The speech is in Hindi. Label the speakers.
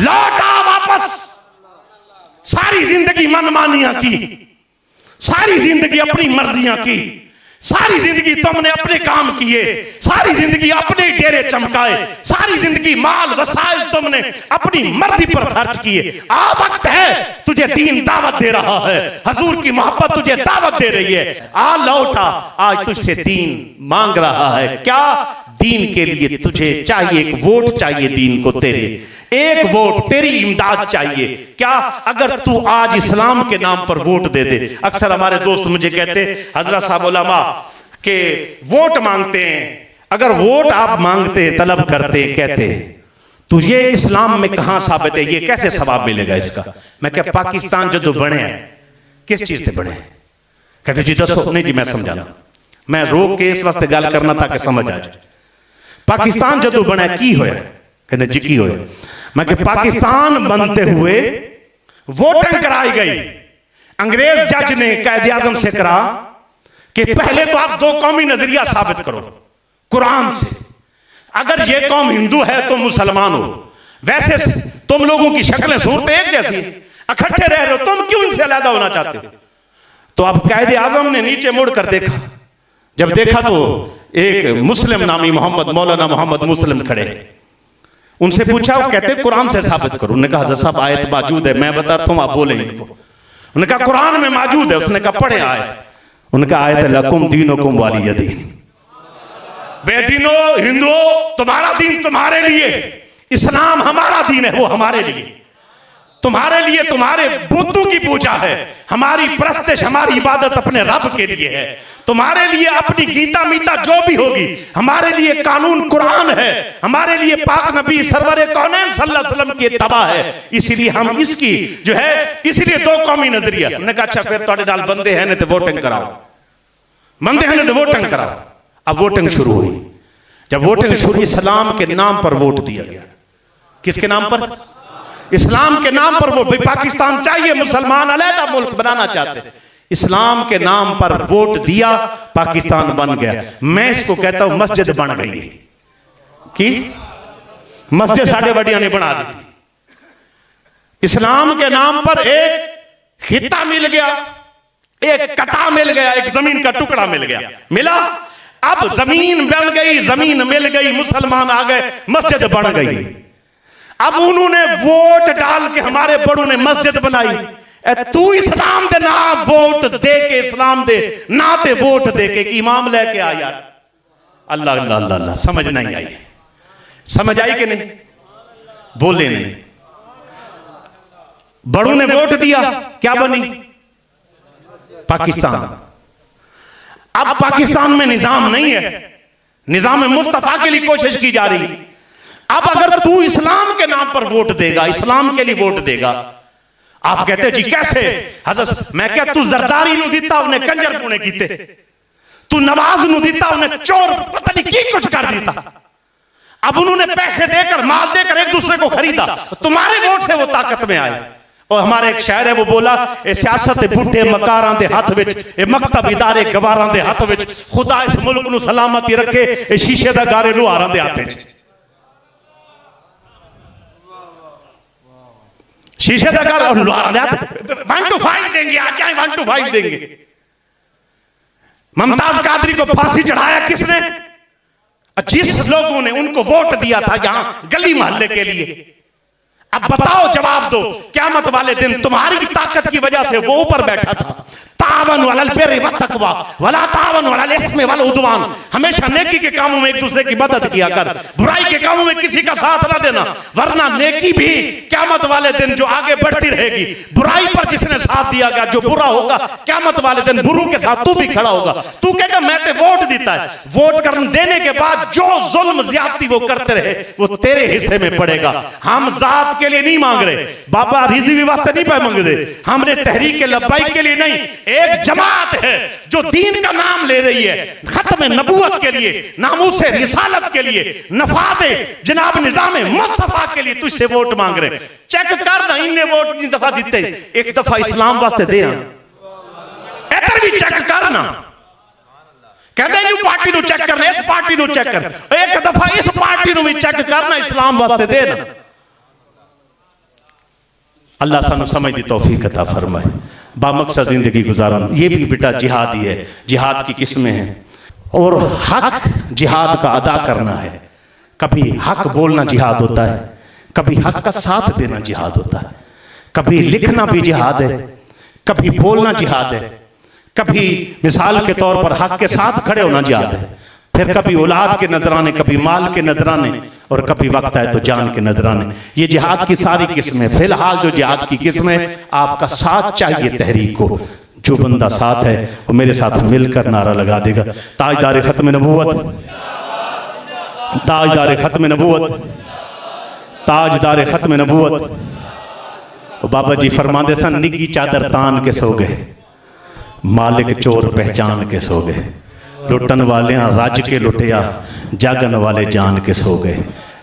Speaker 1: लौटा वापस। सारी जिंदगी मनमानियां की, सारी जिंदगी अपनी मर्जियां की, सारी जिंदगी तुमने अपने काम किए, सारी जिंदगी अपने डेरे चमकाए, सारी जिंदगी माल वसाइल तुमने अपनी मर्जी पर खर्च किए। आ वक्त है, तुझे दीन दावत दे रहा है, हजूर की मोहब्बत तुझे दावत दे रही है। आ लौटा, आज तुझसे दीन मांग रहा है। क्या दीन के लिए तुझे चाहिए? एक वोट चाहिए दीन को तेरे, एक वोट, तेरी इमदाद चाहिए। क्या अगर तू आज इस्लाम के नाम पर वोट दे दे। अक्सर हमारे दोस्त मुझे कहते, हजरत साहब उलमा के वोट मांगते हैं, अगर वोट आप मांगते तलब करते, कहते तो ये इस्लाम में कहां साबित है, ये कैसे सवाब मिलेगा इसका? मैं क्या पाकिस्तान जो बने हैं किस चीज से बने हैं? कहते जी दसो। नहीं जी मैं समझाना, मैं रोक के इस वास्ते गल करना ताकि समझ आ जाए। पाकिस्तान जो बना की होया? कहते जी की होया? मैं कि पाकिस्तान बनते हुए वोटिंग कराई गई, अंग्रेज जज ने कायदे आजम से करा कि पहले तो आप दो कौमी नजरिया साबित करो कुरान से। अगर ये कौम हिंदू है तो मुसलमान हो, वैसे तुम लोगों की शक्लें सूरतें एक जैसी, इकट्ठे रह रहे हो, तुम क्यों इनसे अलग होना चाहते हो? तो अब कायदे आजम ने नीचे मुड़कर देखा, जब देखा तो एक मुस्लिम नामी मोहम्मद, मौलाना मोहम्मद मुस्लिम खड़े। उनसे पूछा, वो कहते कुरान से साबित करो। उन्होंने कहा हज़रत साहब आयत मौजूद है, मैं बताता हूं, आप बोले इनको। उन्होंने कहा कुरान में मौजूद है। उसने कहा पढ़े आयत। उन्होंने कहा आयत लकुम दीनुकुम वलिय दीन। बेदीनो हिंदुओं, तुम्हारा दीन तुम्हारे लिए, इस्लाम हमारा दीन है, वो हमारे लिए। तुम्हारे लिए तुम्हारे बुतों की पूजा है, हमारी परस्तिश, हमारी इबादत अपने रब के लिए है। तुम्हारे लिए अपनी गीता मीता जो भी होगी, हमारे लिए कानून कुरान है, हमारे लिए पाक नबी सरवरे कौनैन सल्लल्लाहु अलैहि वसल्लम की इत्तबा है। इसीलिए हम इसकी जो है, इसीलिए दो कौमी नजरिया। हमने कहा अच्छा फिर तुहाडे नाल बंदे हैं ने तो वोटिंग कराओ, बंदे हैं ने तो वोटिंग कराओ। अब वोटिंग शुरू हुई। जब वोटिंग शुरू, इस्लाम के नाम पर वोट दिया गया। किसके नाम पर? इस्लाम के नाम पर वोट। भाई पाकिस्तान चाहिए, मुसलमान अलग मुल्क बनाना चाहते, इस्लाम के नाम पर वोट दिया, पाकिस्तान बन गया। मैं इसको कहता हूं मस्जिद बन गई कि मस्जिद साढ़े वडिया ने बना दी थी। इस्लाम के नाम पर एक खिता मिल गया, एक कटा मिल गया, एक जमीन का टुकड़ा मिल गया, मिला। अब जमीन बन गई, जमीन मिल गई, मुसलमान आ गए, मस्जिद बन गई। अब उन्होंने वोट डाल के, हमारे बड़ों ने मस्जिद बनाई। तू इस्लाम दे ना वोट दे के, इस्लाम दे ना ते वोट दे के कि इमाम लेके आ यार। अल्लाह अल्लाह अल्लाह अल्लाह, समझ नहीं आई? समझ आई कि नहीं? बोले नहीं। बड़ों ने वोट दिया, क्या बनी? पाकिस्तान। अब पाकिस्तान में निजाम नहीं है, निजाम मुस्तफा के लिए कोशिश की जा रही। अब अगर तू इस्लाम के नाम पर वोट देगा, इस्लाम के लिए वोट देगा, आप कहते जी कैसे? हज़रत मैं क्या, तू जरदारी नु दिता उन्हें कंजर पुणे कीते, तू नवाज नु दिता उन्हें चोर पता नहीं की कुछ कर दिता। अब उन्होंने पैसे देकर, माल देकर एक दूसरे को खरीदा, तुम्हारे वोट से वो ताकत में आए। और हमारे एक शायर है, वो बोला ए सियासत बूटे मकारां दे हाथ विच, ए मकतब इदारे गवारां दे हाथ विच, खुदा इस मुल्क नु सलामती रखे, ए शीशे दा गारे लुहारां दे हाथ विच। शीशे का घर और लुहारा 1 to 5 देंगे, आज 1 to 5 देंगे। मुमताज कादरी को फांसी चढ़ाया किसने? जिस लोगों ने उनको वोट दिया था यहां गली मोहल्ले के लिए। अब बताओ, जवाब दो, क़यामत वाले दिन तुम्हारी ताकत की वजह से वो ऊपर बैठा था। तावन वलल बिर्रि वत्तक़वा वला तावन वलल इस्मि वल उद्वान। हमेशा नेकी के कामों में एक दूसरे की मदद किया कर, बुराई के कामों में किसी का साथ ना देना, वरना नेकी भी क़यामत वाले दिन जो आगे बढ़ती रहेगी। बुराई पर जिसने साथ दिया गया, जो बुरा होगा क़यामत वाले दिन बुरों के साथ तू भी खड़ा होगा। तू कहेगा मैं ते वोट देता है, वोट करने देने के बाद जो जुल्म ज्यादती वो करते रहे वो तेरे हिस्से में पड़ेगा। हम जात के लिए नहीं मांग रहे, बाबा रिजी वास्ते नहीं पे मांग रहे, हमने तहरीक लब्बाइक के लिए नहीं। एक जमात है जो दीन का नाम ले रही है, खत्म नबूवत के लिए, नामूसे रिसालत के लिए, नफाज़े जनाब निजाम मुस्तफा के लिए तुझसे वोट मांग रहे। चेक कर ना, इन्हें वोट नहीं दफा दीते, एक दफा इस्लाम वास्ते दे इधर भी चेक कर ना। कहते हैं पार्टी नु चेक करना, इस पार्टी नु चेक कर, एक दफा इस पार्टी नु भी चेक करना, इस्लाम वास्ते दे ना। अल्लाह सानू समझ दी तौफीक अता फरमाए, बामकसद जिंदगी गुजारन। ये भी बेटा जिहाद ही है, जिहाद की किस्में हैं और हक जिहाद का अदा करना है। कभी हक बोलना जिहाद होता है, कभी हक का साथ देना जिहाद होता है, कभी लिखना भी जिहाद है, कभी बोलना जिहाद है, कभी मिसाल के तौर पर हक के साथ खड़े होना जिहाद है, फिर कभी औलाद के नजराने, कभी माल के नजराने, और कभी वक्त आए तो जान के नजराने। ये जिहाद की सारी किस्में। फिलहाल जो जिहाद की किस्में, आपका साथ चाहिए तहरीक को। जो बंदा साथ है वो मेरे साथ मिलकर नारा लगा देगा, ताजदार खत्म नबूवत, ताजदार खत्म नबूवत, ताजदार खत्म नबूवत। बाबा जी फरमाते सन, निगी चादर तान के सो गए, मालिक चोर पहचान के सो गए, लुटन वाले रज के लुटिया, जागन वाले जान के सो गए।